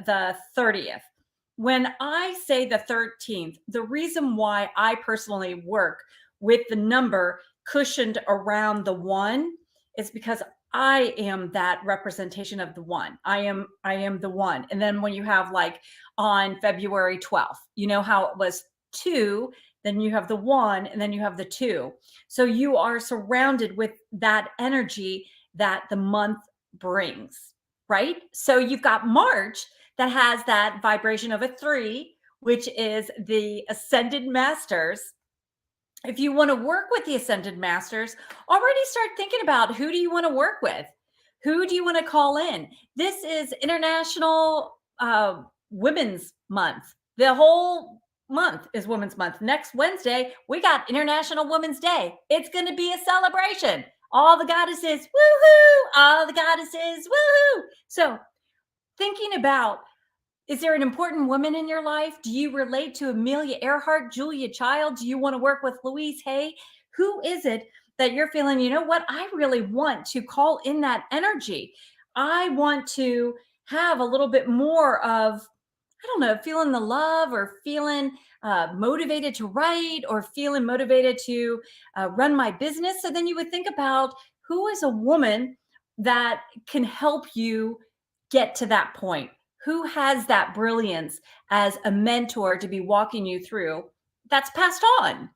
the 30th. When I say the 13th, the reason why I personally work with the number cushioned around the one is because I am that representation of the one. I am the one. And then when you have like on February 12th, you know how it was two, then you have the one, and then you have the two. So you are surrounded with that energy that the month brings, right? So you've got March that has that vibration of a three, which is the ascended masters. If you want to work with the ascended masters, already start thinking about who do you want to work with? Who do you want to call in? This is International Women's Month. The whole month is Women's Month. Next Wednesday, we got International Women's Day. It's going to be a celebration. All the goddesses, woohoo! All the goddesses, woohoo! So thinking about, is there an important woman in your life? Do you relate to Amelia Earhart, Julia Child? Do you want to work with Louise Hay? Who is it that you're feeling, you know what? I really want to call in that energy. I want to have a little bit more of, I don't know, feeling the love, or feeling motivated to write, or feeling motivated to run my business. So then you would think about, who is a woman that can help you get to that point? Who has that brilliance as a mentor to be walking you through that's passed on?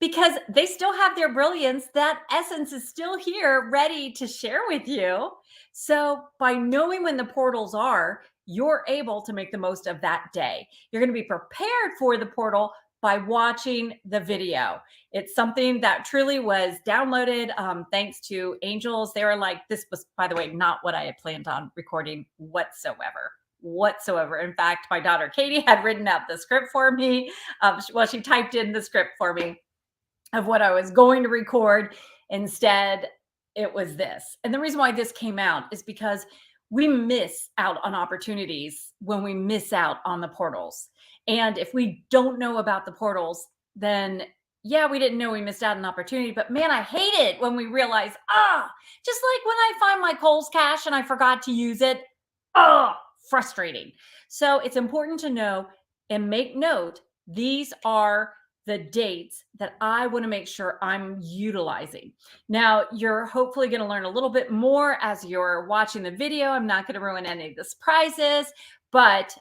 Because they still have their brilliance. That essence is still here, ready to share with you. So by knowing when the portals are, you're able to make the most of that day. You're going to be prepared for the portal by watching the video. It's something that truly was downloaded thanks to angels. They were like, this was, by the way, not what I had planned on recording whatsoever. In fact, my daughter Katie had written out the script for me. She typed in the script for me of what I was going to record. Instead, it was this. And the reason why this came out is because we miss out on opportunities when we miss out on the portals. And if we don't know about the portals, then yeah, we didn't know we missed out on an opportunity. But man, I hate it when we realize, just like when I find my Kohl's cash and I forgot to use it. Frustrating. So it's important to know and make note, these are the dates that I want to make sure I'm utilizing. Now, you're hopefully going to learn a little bit more as you're watching the video. I'm not going to ruin any of the surprises, but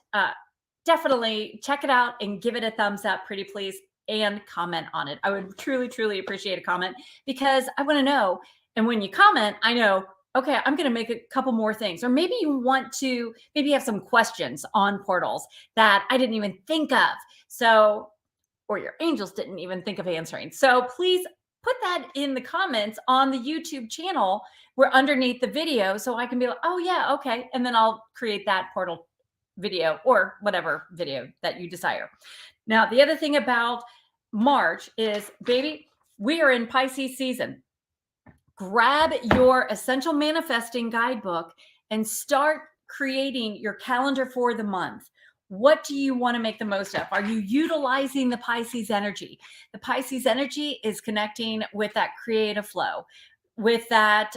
definitely check it out and give it a thumbs up, pretty please, and comment on it. I would truly, truly appreciate a comment, because I want to know. And when you comment, I know, okay, I'm going to make a couple more things. Or maybe you want to, maybe you have some questions on portals that I didn't even think of. So, or your angels didn't even think of answering. So please put that in the comments on the YouTube channel, where underneath the video, so I can be like, oh yeah, okay. And then I'll create that portal video, or whatever video that you desire. Now, the other thing about March is, baby, we are in Pisces season. Grab your Essential Manifesting Guidebook and start creating your calendar for the month. What do you want to make the most of? Are you utilizing the Pisces energy? The Pisces energy is connecting with that creative flow, with that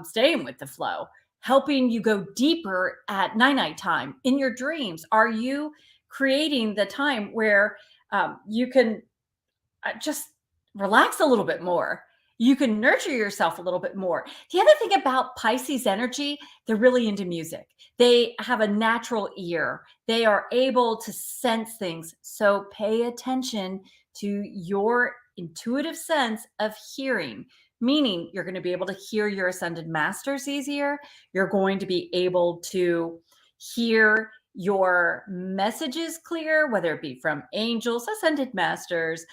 staying with the flow, helping you go deeper at night time in your dreams. Are you creating the time where you can just relax a little bit more? You can nurture yourself a little bit more. The other thing about Pisces energy, they're really into music. They have a natural ear. They are able to sense things. So pay attention to your intuitive sense of hearing, meaning you're going to be able to hear your ascended masters easier. You're going to be able to hear your messages clear, whether it be from angels, ascended masters,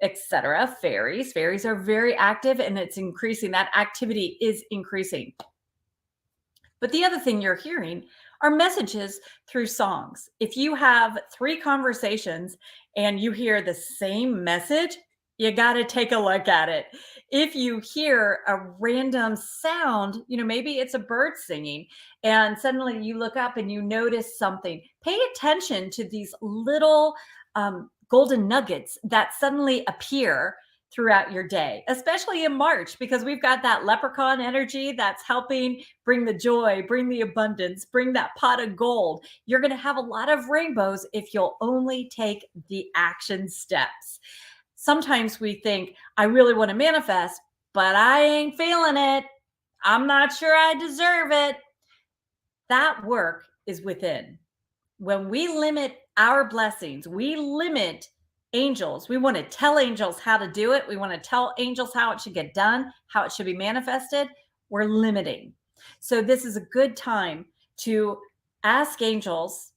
etc. Fairies are very active, and it's increasing. That activity is increasing. But the other thing you're hearing are messages through songs. If you have 3 conversations and you hear the same message, you got to take a look at it. If you hear a random sound, maybe it's a bird singing, and suddenly you look up and you notice something, pay attention to these little golden nuggets that suddenly appear throughout your day, especially in March, because we've got that leprechaun energy that's helping bring the joy, bring the abundance, bring that pot of gold. You're going to have a lot of rainbows if you'll only take the action steps. Sometimes we think, I really want to manifest, but I ain't feeling it. I'm not sure I deserve it. That work is within. When we limit our blessings, we limit angels. We want to tell angels how to do it. We want to tell angels how it should get done, how it should be manifested. We're limiting. So this is a good time to ask angels,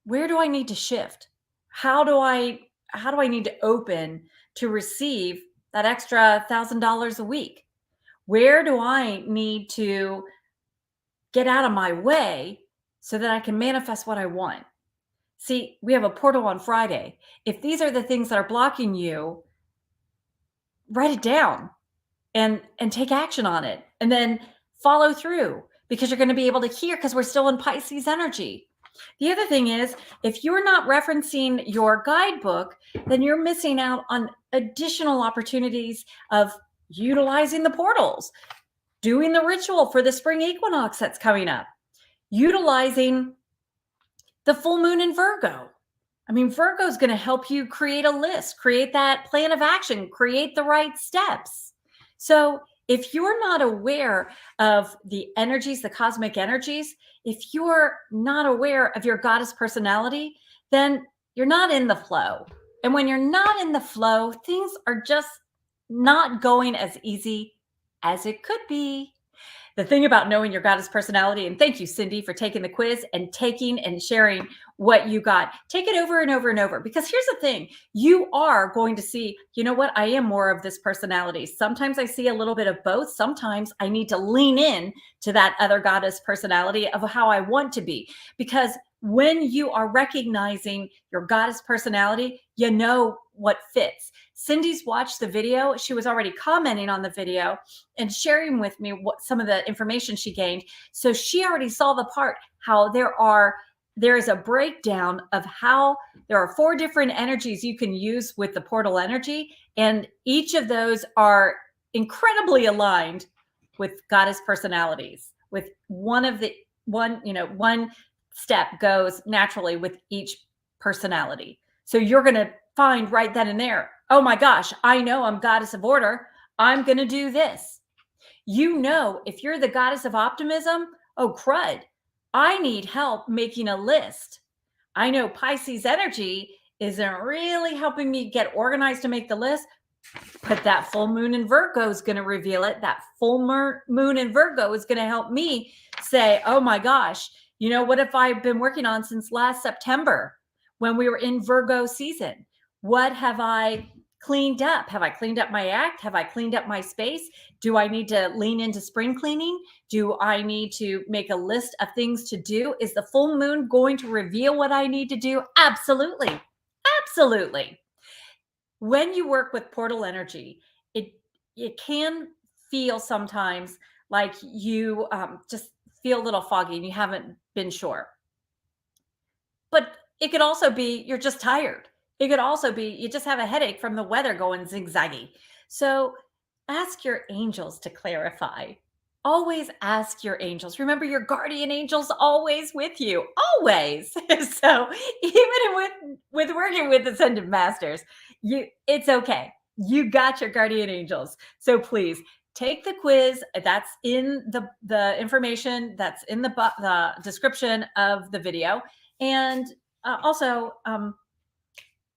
where do I need to shift? How do I need to open to receive that extra $1,000 a week? Where do I need to get out of my way so that I can manifest what I want? See, we have a portal on Friday. If these are the things that are blocking you, write it down and take action on it, and then follow through, because you're going to be able to hear, because we're still in Pisces energy. The other thing is, if you're not referencing your guidebook, then you're missing out on additional opportunities of utilizing the portals, doing the ritual for the spring equinox that's coming up, utilizing the full moon in Virgo. I mean, Virgo is going to help you create a list, create that plan of action, create the right steps. So if you're not aware of the energies, the cosmic energies, if you're not aware of your goddess personality, then you're not in the flow. And when you're not in the flow, things are just not going as easy as it could be. The thing about knowing your goddess personality, and thank you, Cindy, for taking the quiz and taking and sharing what you got. Take it over and over and over, because here's the thing. You are going to see, you know what? I am more of this personality. Sometimes I see a little bit of both. Sometimes I need to lean in to that other goddess personality of how I want to be, because when you are recognizing your goddess personality, you know what fits. Cindy's watched the video. She was already commenting on the video and sharing with me what some of the information she gained. So she already saw the part how there is a breakdown of how there are 4 different energies you can use with the portal energy, and each of those are incredibly aligned with goddess personalities. With one step goes naturally with each personality. So you're going to find right then and there, oh my gosh, I know I'm goddess of order. I'm going to do this. You know, if you're the goddess of optimism, oh crud, I need help making a list. I know Pisces energy isn't really helping me get organized to make the list, but that full moon in Virgo is going to reveal it. That full moon in Virgo is going to help me say, oh my gosh, you know, what if I've been working on since last September when we were in Virgo season? What have I cleaned up? Have I cleaned up my act? Have I cleaned up my space? Do I need to lean into spring cleaning? Do I need to make a list of things to do? Is the full moon going to reveal what I need to do? Absolutely. Absolutely. When you work with portal energy, it can feel sometimes like you just feel a little foggy and you haven't been sure. But it could also be you're just tired. It could also be you just have a headache from the weather going zigzaggy. So ask your angels to clarify. Always ask your angels. Remember, your guardian angel's always with you, always. So even with working with Ascended Masters, it's okay. You got your guardian angels. So please take the quiz. That's in the information that's in the description of the video. And also,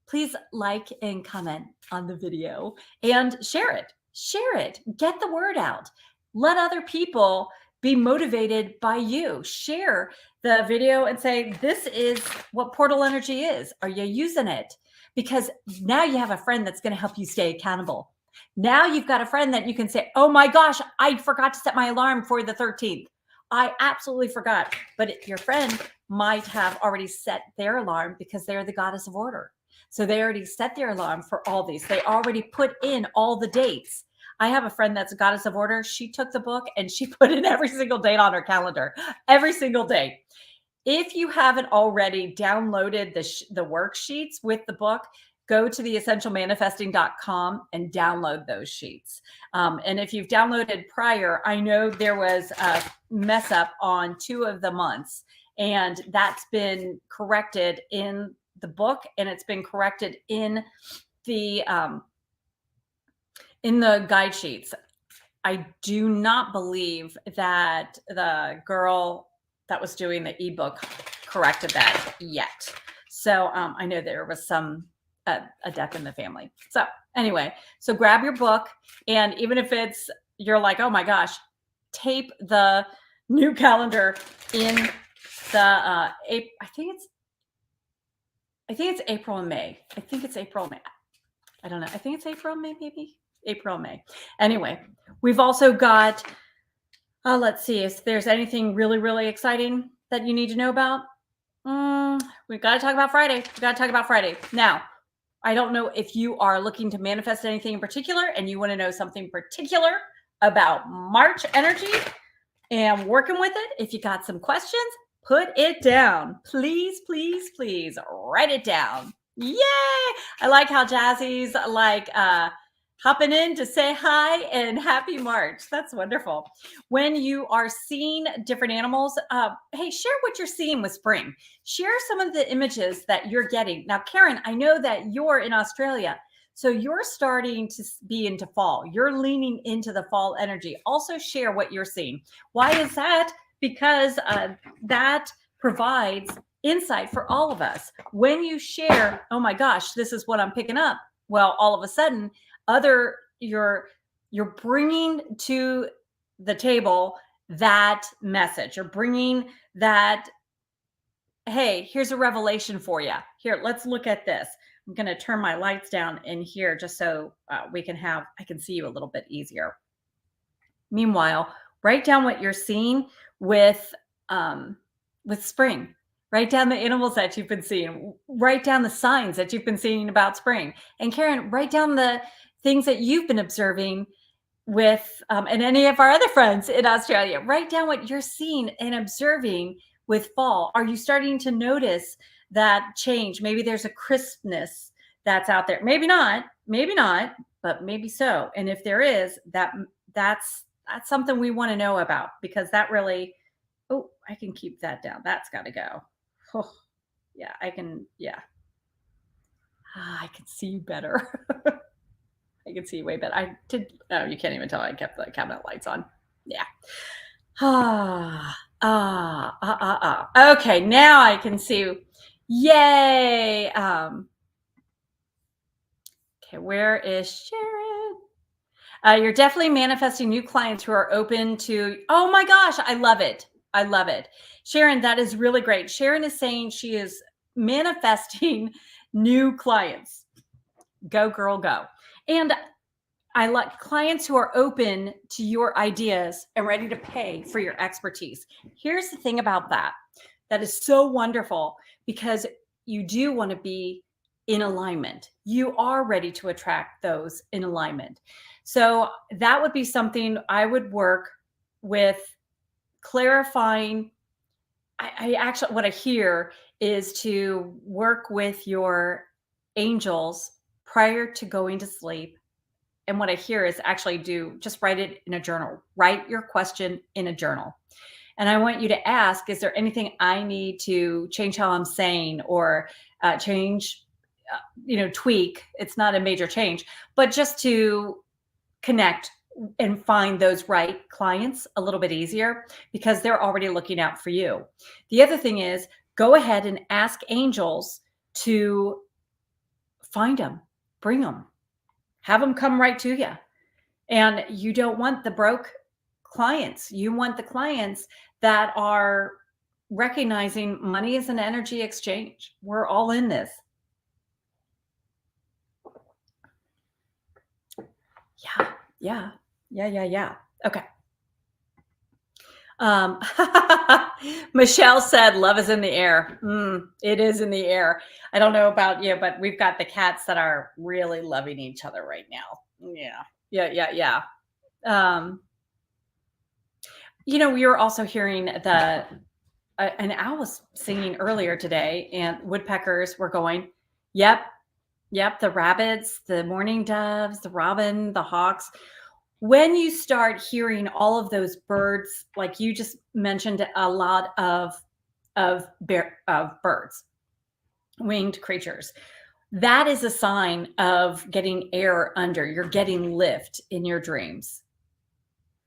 please like and comment on the video and share it. Share it. Get the word out. Let other people be motivated by you. Share the video and say, this is what portal energy is. Are you using it? Because now you have a friend that's going to help you stay accountable. Now you've got a friend that you can say, oh my gosh, I forgot to set my alarm for the 13th. I absolutely forgot. But your friend might have already set their alarm because they're the goddess of order. So they already set their alarm for all these. They already put in all the dates. I have a friend that's a goddess of order. She took the book and she put in every single date on her calendar, every single day. If you haven't already downloaded the worksheets with the book, go to theessentialmanifesting.com and download those sheets. And if you've downloaded prior, I know there was a mess up on 2 of the months, and that's been corrected in the book, and it's been corrected in the guide sheets. I do not believe that the girl that was doing the ebook corrected that yet. So I know there was a death in the family. So anyway, so grab your book, and even if you're like, oh my gosh, tape the new calendar in the I think it's April and May. I think it's April and May. I don't know. I think it's April and May, maybe April and May. Anyway, we've also got. Let's see if there's anything really, really exciting that you need to know about. We've got to talk about Friday. Now, I don't know if you are looking to manifest anything in particular and you want to know something particular about March energy and working with it. If you got some questions, put it down. Please, please, please write it down. Yay! I like how Jazzy's like hopping in to say hi and happy March. That's wonderful. When you are seeing different animals, hey, share what you're seeing with spring. Share some of the images that you're getting. Now, Karen, I know that you're in Australia, so you're starting to be into fall. You're leaning into the fall energy. Also share what you're seeing. Why is that? Because that provides insight for all of us. When you share, oh my gosh, this is what I'm picking up. Well, all of a sudden, you're bringing to the table that message. You're bringing that, hey, here's a revelation for you. Here, let's look at this. I'm going to turn my lights down in here just so I can see you a little bit easier. Meanwhile, write down what you're seeing with spring. Write down the animals that you've been seeing. Write down the signs that you've been seeing about spring. And Karen, write down the things that you've been observing with, and any of our other friends in Australia. Write down what you're seeing and observing with fall. Are you starting to notice that change? Maybe there's a crispness that's out there. Maybe not, but maybe so. And if there is, that's something we want to know about, because that really, oh, I can keep that down. That's got to go. Oh, yeah, I can. Yeah. I can see you better. I can see you way better. Oh, you can't even tell I kept the cabinet lights on. Yeah. Okay, now I can see you. Yay. Okay, where is Sharon? You're definitely manifesting new clients who are open to, oh my gosh, I love it. Sharon, that is really great. Sharon is saying she is manifesting new clients. Go, girl, go. And I like clients who are open to your ideas and ready to pay for your expertise. Here's the thing about that. That is so wonderful, because you do want to be in alignment. You are ready to attract those in alignment. So that would be something I would work with, clarifying. I actually, what I hear is to work with your angels prior to going to sleep. And what I hear is actually just write it in a journal. Write your question in a journal. And I want you to ask, is there anything I need to change how I'm saying, or change, tweak? It's not a major change, but just to connect and find those right clients a little bit easier, because they're already looking out for you. The other thing is, go ahead and ask angels to find them, bring them, have them come right to you. And you don't want the broke clients. You want the clients that are recognizing money is an energy exchange. We're all in this. Yeah. Okay. Michelle said, love is in the air. It is in the air. I don't know about you, but we've got the cats that are really loving each other right now. Yeah. We were also hearing an owl was singing earlier today, and woodpeckers were going, yep, Yep, the rabbits, the mourning doves, the robin, the hawks. When you start hearing all of those birds, like you just mentioned, a lot of birds, winged creatures, that is a sign of getting air under. You're getting lift in your dreams.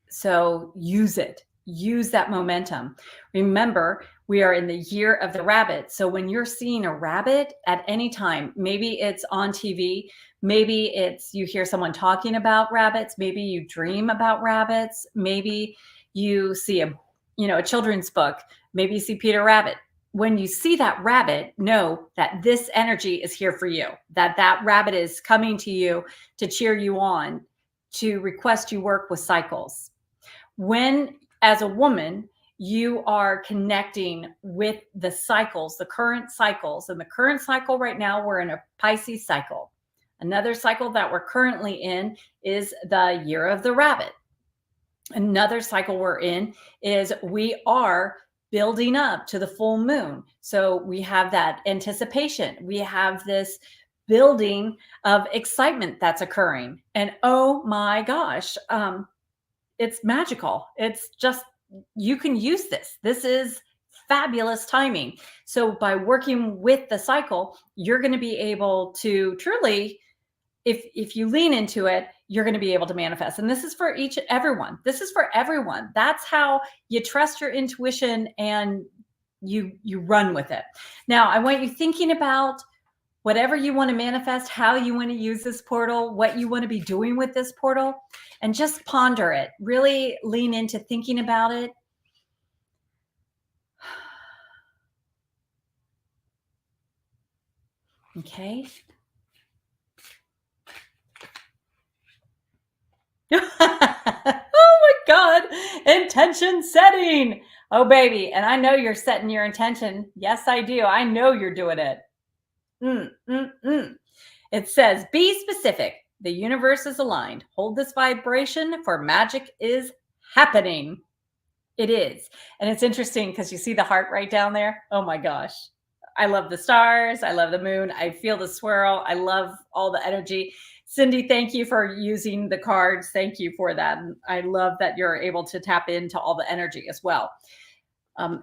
So use it. Use that momentum. Remember, we are in the year of the rabbit. So when you're seeing a rabbit at any time, maybe it's on TV, maybe it's you hear someone talking about rabbits, maybe you dream about rabbits, maybe you see a children's book, maybe you see Peter Rabbit. When you see that rabbit, know that this energy is here for you. That rabbit is coming to you to cheer you on, to request you work with cycles. When, as a woman, you are connecting with the cycles, the current cycles, and the current cycle right now, we're in a Pisces cycle. Another cycle that we're currently in is the year of the rabbit. Another cycle we're in is we are building up to the full moon. So we have that anticipation. We have this building of excitement that's occurring. And oh my gosh, it's magical. It's just, you can use this. This is fabulous timing. So by working with the cycle, you're going to be able to truly, if you lean into it, you're going to be able to manifest. And this is for everyone. This is for everyone. That's how you trust your intuition and you run with it. Now, I want you thinking about whatever you want to manifest, how you want to use this portal, what you want to be doing with this portal, and just ponder it. Really lean into thinking about it. Okay. Oh my God. Intention setting. Oh, baby. And I know you're setting your intention. Yes, I do. I know you're doing it. It says, be specific. The universe is aligned. Hold this vibration, for magic is happening. It is. And it's interesting because you see the heart right down there. Oh my gosh. I love the stars. I love the moon. I feel the swirl. I love all the energy. Cindy, thank you for using the cards. Thank you for that. And I love that you're able to tap into all the energy as well.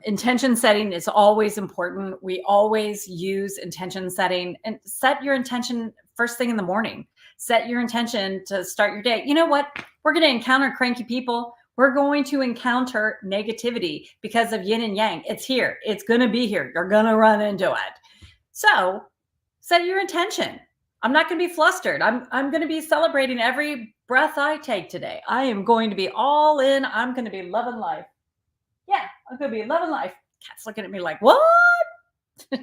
Intention setting is always important. We always use intention setting, and set your intention first thing in the morning. Set your intention to start your day. You know what? We're going to encounter cranky people. We're going to encounter negativity because of yin and yang. It's here. It's going to be here. You're going to run into it. So set your intention. I'm not going to be flustered. I'm going to be celebrating every breath I take today. I am going to be all in. I'm going to be loving life. Yeah, I'm going to be loving life. Cat's looking at me like, what?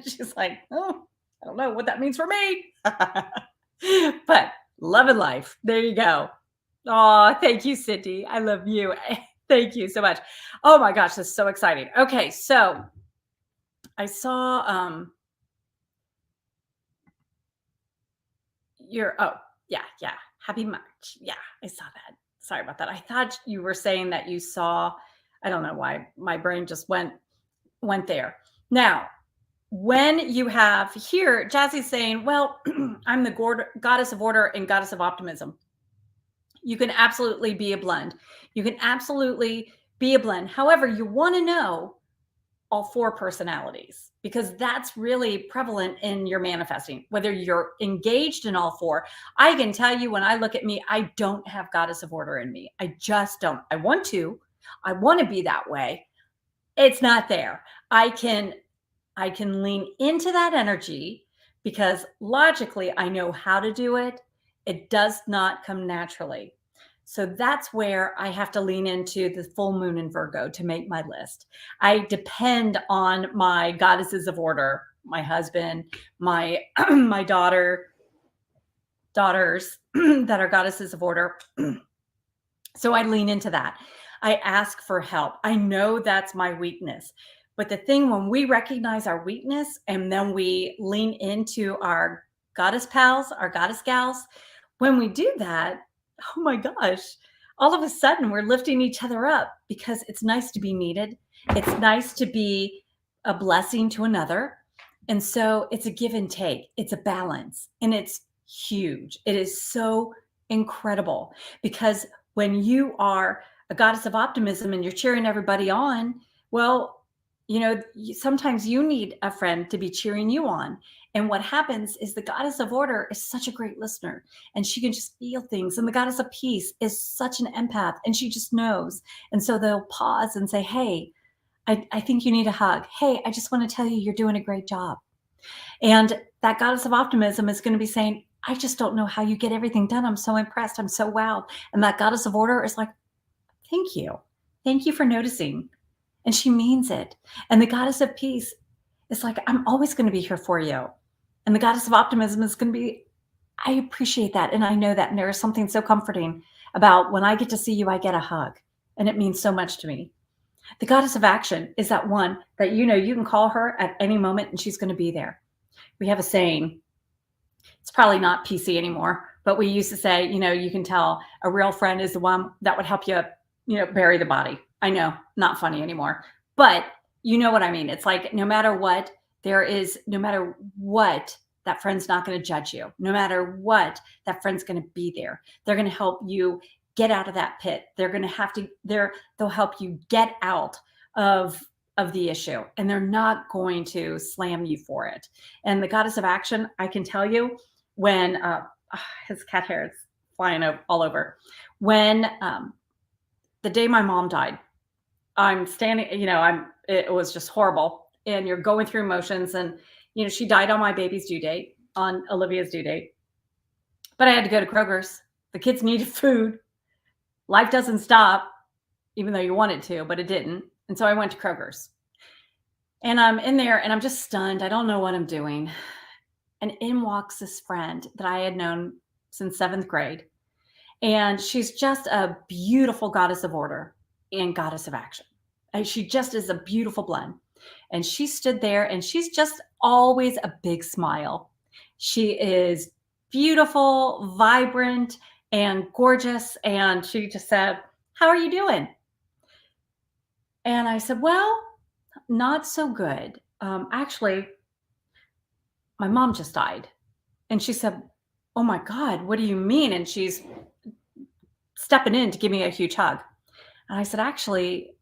She's like, oh, I don't know what that means for me. But loving life. There you go. Oh, thank you, Cindy. I love you. Thank you so much. Oh my gosh, this is so exciting. Okay, so I saw yeah. Happy March. Yeah, I saw that. Sorry about that. I thought you were saying that you saw, I don't know why my brain just went there. Now, when you have here, Jazzy's saying, well, I'm the goddess of order and goddess of optimism. You can absolutely be a blend. You can absolutely be a blend. However, you want to know all four personalities, because that's really prevalent in your manifesting, whether you're engaged in all four. I can tell you, when I look at me, I don't have goddess of order in me. I just don't. I want to be that way. It's not there. I can lean into that energy because logically I know how to do it. It does not come naturally. So that's where I have to lean into the full moon in Virgo to make my list. I depend on my goddesses of order, my husband, my my daughters that are goddesses of order. So I lean into that. I ask for help. I know that's my weakness. But the thing, when we recognize our weakness and then we lean into our goddess pals, our goddess gals, when we do that, oh my gosh, all of a sudden we're lifting each other up, because it's nice to be needed. It's nice to be a blessing to another. And so it's a give and take. It's a balance. And it's huge. It is so incredible because when you are a goddess of optimism and you're cheering everybody on, well, sometimes you need a friend to be cheering you on. And what happens is the goddess of order is such a great listener and she can just feel things. And the goddess of peace is such an empath and she just knows. And so they'll pause and say, hey, I think you need a hug. Hey, I just want to tell you, you're doing a great job. And that goddess of optimism is going to be saying, I just don't know how you get everything done. I'm so impressed. I'm so wowed. And that goddess of order is like, thank you. Thank you for noticing. And she means it. And the goddess of peace is like, I'm always going to be here for you. And the goddess of optimism is going to be, I appreciate that. And I know that. And there is something so comforting about when I get to see you, I get a hug. And it means so much to me. The goddess of action is that one that you can call her at any moment and she's going to be there. We have a saying, it's probably not PC anymore, but we used to say, you can tell a real friend is the one that would help you, bury the body. I know, not funny anymore, but you know what I mean? It's like, no matter what, that friend's not going to judge you. No matter what, that friend's going to be there. They're going to help you get out of that pit. They'll help you get out of the issue, and they're not going to slam you for it. And the goddess of action, I can tell you, when his cat hair is flying all over. When the day my mom died, I'm standing, it was just horrible. And you're going through emotions, and she died on my baby's due date, on Olivia's due date. But I had to go to Kroger's. The kids needed food. Life doesn't stop, even though you want it to, but it didn't. And so I went to Kroger's. And I'm in there and I'm just stunned. I don't know what I'm doing. And in walks this friend that I had known since 7th grade. And she's just a beautiful goddess of order and goddess of action. And she just is a beautiful blend. And she stood there and she's just always a big smile. She is beautiful, vibrant, and gorgeous. And she just said, how are you doing? And I said, well, not so good. Actually, my mom just died. And she said, oh my God, what do you mean? And she's stepping in to give me a huge hug. And I said, actually,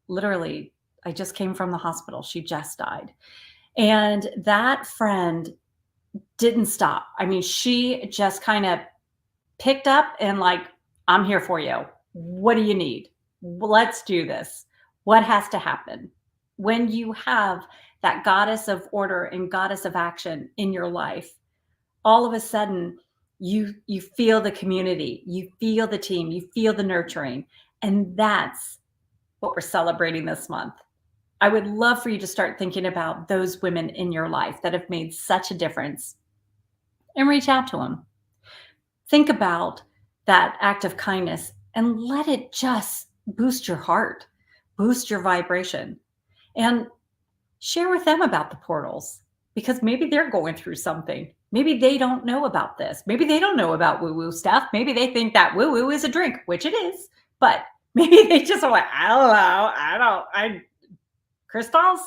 literally, I just came from the hospital. She just died. And that friend didn't stop. I mean, she just kind of picked up and like, I'm here for you. What do you need? Let's do this. What has to happen? When you have that goddess of order and goddess of action in your life, all of a sudden you feel the community, you feel the team, you feel the nurturing. And that's what we're celebrating this month. I would love for you to start thinking about those women in your life that have made such a difference and reach out to them. Think about that act of kindness and let it just boost your heart, boost your vibration, and share with them about the portals, because maybe they're going through something. Maybe they don't know about this. Maybe they don't know about woo-woo stuff. Maybe they think that woo-woo is a drink, which it is, but maybe they just are like, I don't know. Crystals?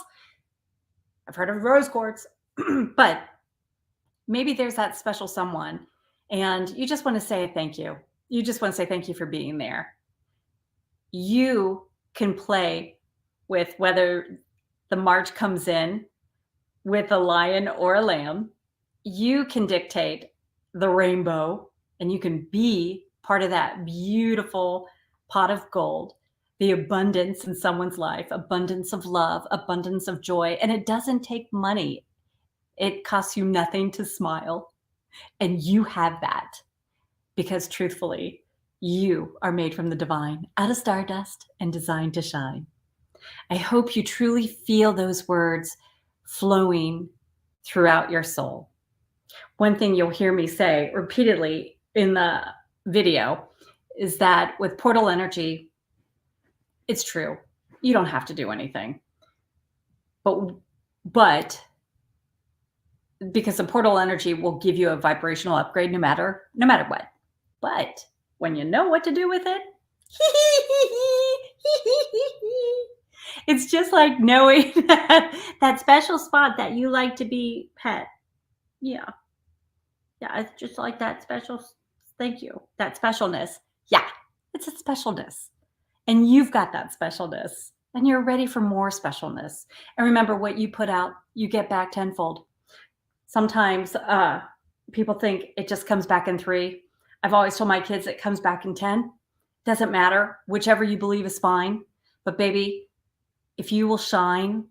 I've heard of rose quartz, but maybe there's that special someone and you just want to say thank you. You just want to say thank you for being there. You can play with whether the march comes in with a lion or a lamb. You can dictate the rainbow and you can be part of that beautiful pot of gold, the abundance in someone's life, abundance of love, abundance of joy. And it doesn't take money. It costs you nothing to smile. And you have that because truthfully, you are made from the divine, out of stardust and designed to shine. I hope you truly feel those words flowing throughout your soul. One thing you'll hear me say repeatedly in the video is that with portal energy, it's true. You don't have to do anything. But because the portal energy will give you a vibrational upgrade no matter what. But when you know what to do with it, it's just like knowing that special spot that you like to be pet. Yeah. Yeah, it's just like that thank you, that specialness. Yeah, it's a specialness. And you've got that specialness and you're ready for more specialness. And remember, what you put out, you get back tenfold. Sometimes people think it just comes back in 3. I've always told my kids it comes back in 10. Doesn't matter. Whichever you believe is fine. But baby, if you will shine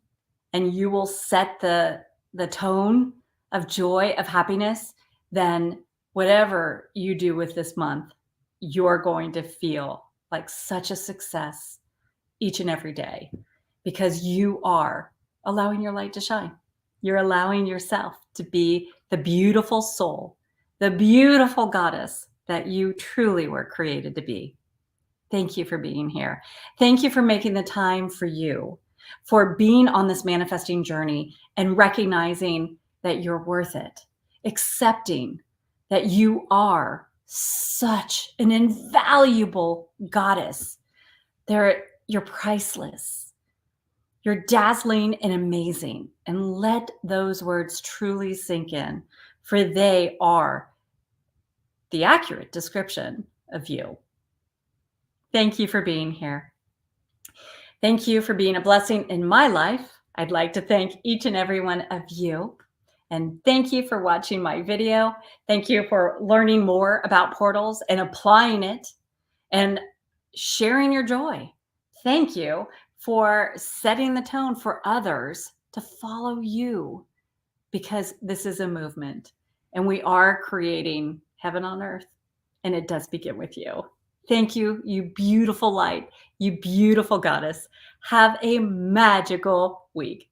and you will set the tone of joy, of happiness, then whatever you do with this month, you're going to feel like such a success each and every day because you are allowing your light to shine. You're allowing yourself to be the beautiful soul, the beautiful goddess that you truly were created to be. Thank you for being here. Thank you for making the time for you, for being on this manifesting journey and recognizing that you're worth it, accepting that you are such an invaluable goddess. You're priceless. You're dazzling and amazing. And let those words truly sink in, for they are the accurate description of you. Thank you for being here. Thank you for being a blessing in my life. I'd like to thank each and every one of you. And thank you for watching my video. Thank you for learning more about portals and applying it and sharing your joy. Thank you for setting the tone for others to follow you, because this is a movement and we are creating heaven on earth, and it does begin with you. Thank you, you beautiful light, you beautiful goddess. Have a magical week.